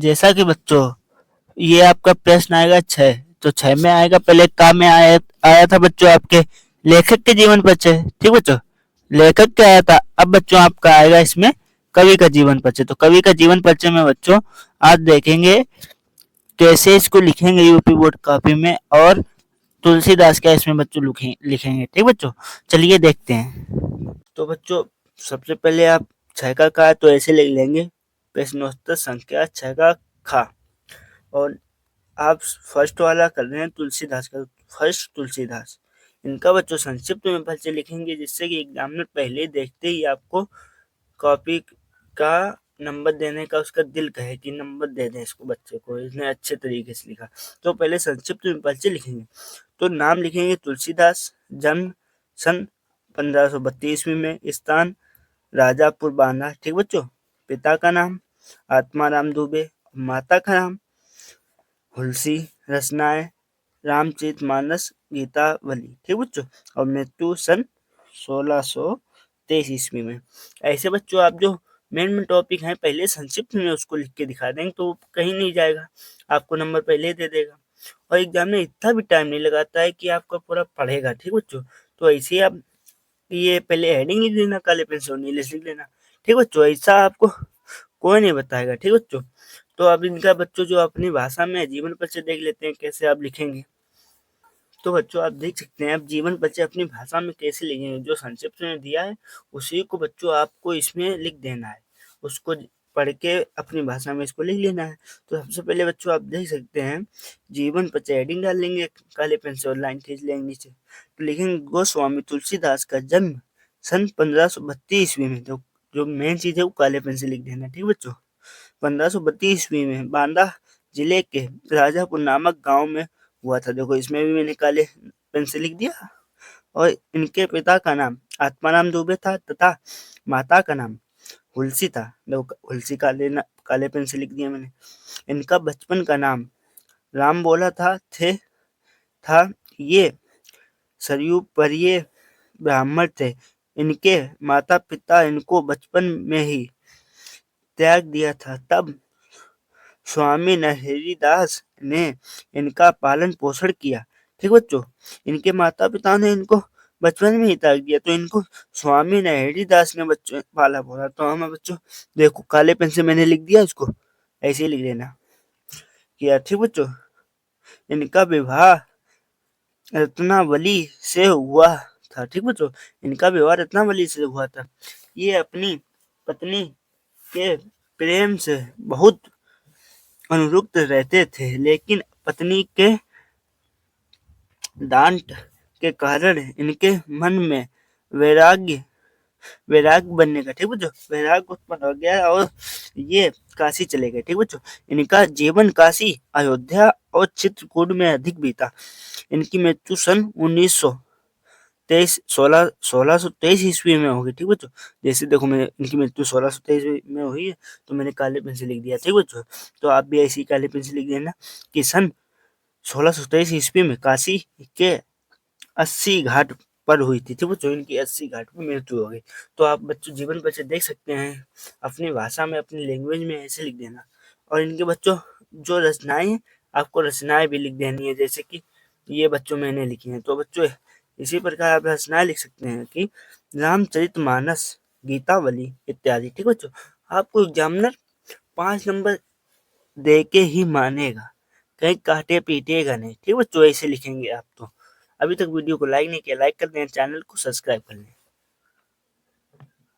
जैसा कि बच्चों ये आपका प्रश्न आएगा 6, तो 6 में आएगा, पहले का में आया आया था बच्चों आपके लेखक के जीवन परिचय। ठीक बच्चों, लेखक क्या आया था। अब बच्चों आपका आएगा इसमें कवि का जीवन परिचय। तो कवि का जीवन परिचय में बच्चों आज देखेंगे कैसे इसको लिखेंगे यूपी बोर्ड कॉपी में, और तुलसीदास का इसमें बच्चों लिखेंगे। ठीक बच्चों, चलिए देखते हैं। तो बच्चों सबसे पहले आप 6 का का तो ऐसे लिख लेंगे, प्रश्नोत्तर संख्या 6 का खा। और आप फर्स्ट वाला कर रहे हैं तुलसीदास का, फर्स्ट तुलसीदास। इनका बच्चों संक्षिप्त में परिचय लिखेंगे, जिससे कि एग्जामिनर पहले देखते ही आपको कॉपी का नंबर देने का उसका दिल कहे कि नंबर दे दें इसको, बच्चे को इसने अच्छे तरीके से लिखा। तो पहले संक्षिप्त में परिचय लिखेंगे। तो नाम लिखेंगे तुलसीदास, जन्म सन 1532 ईस्वी में, स्थान राजापुर बांदा। ठीक बच्चों, पिता का नाम आत्माराम दुबे, माता का नाम हुलसी, रचनाएं रामचरितमानस, गीतावली। ठीक बच्चों, और मृत्यु सन 1623 ईस्वी में। ऐसे बच्चों आप जो मेन टॉपिक हैं पहले संक्षिप्त में उसको लिख के दिखा देंगे तो कहीं नहीं जाएगा, आपको नंबर पहले ही दे देगा। और एग्जाम में इतना भी टाइम नहीं लगाता है कि आपका पूरा पढ़ेगा। ठीक बच्चों, तो ऐसे ही आप ये पहले हेडिंग लिख देना, काले पेन से नीले लिख देना। ठीक बच्चों, ऐसा आपको कोई नहीं बताएगा। ठीक बच्चों, तो अब इनका बच्चों जो अपनी भाषा में जीवन परिचय देख लेते हैं कैसे आप लिखेंगे। तो बच्चों आप देख सकते हैं, आप जीवन परिचय अपनी भाषा में कैसे लिखेंगे। जो संक्षिप्त में दिया है उसी को बच्चों आपको इसमें लिख देना है, उसको पढ़ के अपनी भाषा में इसको लिख लेना है। तो सबसे पहले बच्चों आप देख सकते हैं जीवन परिचय हेडिंग डाल लेंगे काले पेन से और लाइन खींच लेंगे नीचे। तो लिखेंगे गोस्वामी तुलसीदास का जन्म सन 1532 ईस्वी में। तो जो मेन चीज है वो काले पेन से लिख देना। ठीक बच्चों, 1532 ईस्वी में बांदा जिले के राजापुर नामक गांव में हुआ था। देखो इसमें भी मैंने काले पेन से लिख दिया। और इनके पिता का नाम आत्माराम दुबे था तथा माता का नाम हुलसी था। देखो हुलसी काले पेन से लिख दिया मैंने। इनका बचपन का नाम राम बोला था। ये सरयू परिये ब्राह्मण थे। इनके माता पिता इनको बचपन में ही त्याग दिया था। तब स्वामी नरहरिदास ने इनका पालन पोषण किया। ठीक बच्चों, इनके माता पिता ने इनको बचपन में ही त्याग दिया, तो इनको स्वामी नरहरिदास ने बच्चों पाला पोसा। तो हमें बच्चों देखो काले पेन से मैंने लिख दिया, इसको ऐसे ही लिख देना किया। ठीक बच्चों, इनका विवाह रत्नावली से हुआ था। ठीक बच्चों, इनका विवाह रत्नावली से हुआ था। ये अपनी पत्नी के प्रेम से बहुत अनुरक्त रहते थे, लेकिन पत्नी के डांट के कारण इनके मन में वैराग्य वैराग्य बनने का, ठीक बच्चों, वैराग्य उत्पन्न हो गया और ये काशी चले गए। ठीक बच्चों, इनका जीवन काशी, अयोध्या और चित्रकूट में अधिक बीता। इनकी मृत्यु सन 1623 ईस्वी में होगी। ठीक बच्चों, जैसे देखो मैं इनकी मृत्यु 1623 में हुई है तो मैंने काले पेन से लिख दिया। ठीक बच्चों, तो आप भी ऐसी काले पेन से लिख देना कि सन 1623 ईस्वी में काशी के 80 घाट पर हुई थी। ठीक बच्चों, इनकी 80 घाट पर मृत्यु हो गई। तो आप बच्चों जीवन परिचय देख सकते हैं, अपनी भाषा में अपनी लैंग्वेज में ऐसे लिख देना। और इनके बच्चों जो रचनाएं आपको रचनाएं भी लिख देनी है, जैसे कि ये बच्चों मैंने लिखी हैं। तो बच्चों इसी प्रकार आप रचनाएं लिख सकते हैं कि रामचरितमानस, गीतावली इत्यादि। ठीक बच्चों, आपको एग्जामिनर 5 नंबर दे के ही मानेगा, कहीं काटे पीटेगा नहीं। ठीक बच्चों, ऐसे लिखेंगे आप। तो अभी तक वीडियो को लाइक नहीं किया, लाइक कर दें, चैनल को सब्सक्राइब कर लें।